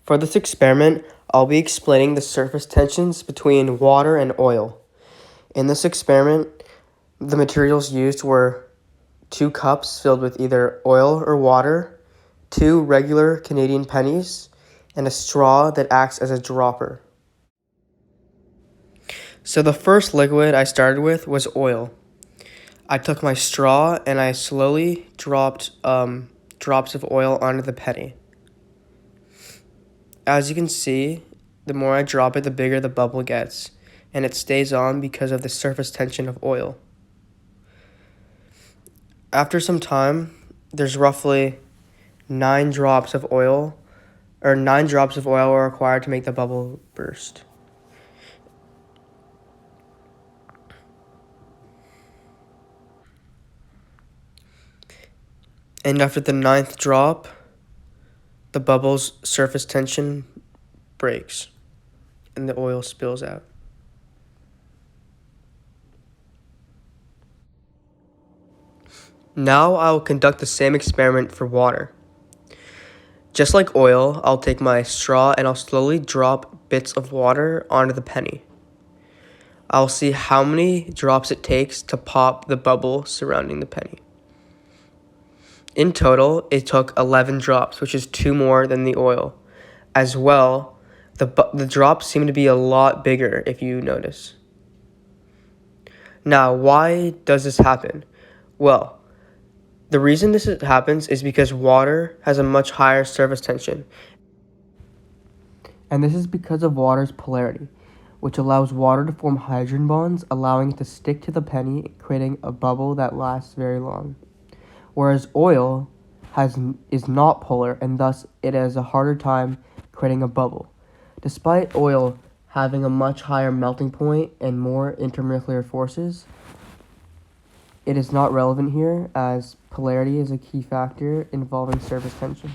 For this experiment, I'll be explaining the surface tensions between water and oil. In this experiment, the materials used were 2 cups filled with either oil or water, 2 regular Canadian pennies, and a straw that acts as a dropper. So the first liquid I started with was oil. I took my straw and I slowly dropped drops of oil onto the penny. As you can see, the more I drop it, the bigger the bubble gets, and it stays on because of the surface tension of oil. After some time, there's roughly 9 drops of oil are required to make the bubble burst. And after the 9th drop, the bubble's surface tension breaks and the oil spills out. Now I will conduct the same experiment for water. Just like oil, I'll take my straw and I'll slowly drop bits of water onto the penny. I'll see how many drops it takes to pop the bubble surrounding the penny. In total, it took 11 drops, which is 2 more than the oil. As well, the drops seem to be a lot bigger if you notice. Now, why does this happen? Well, the reason this happens is because water has a much higher surface tension. And this is because of water's polarity, which allows water to form hydrogen bonds, allowing it to stick to the penny, creating a bubble that lasts very long. Whereas oil is not polar, and thus it has a harder time creating a bubble. Despite oil having a much higher melting point and more intermolecular forces, it is not relevant here, as polarity is a key factor involving surface tension.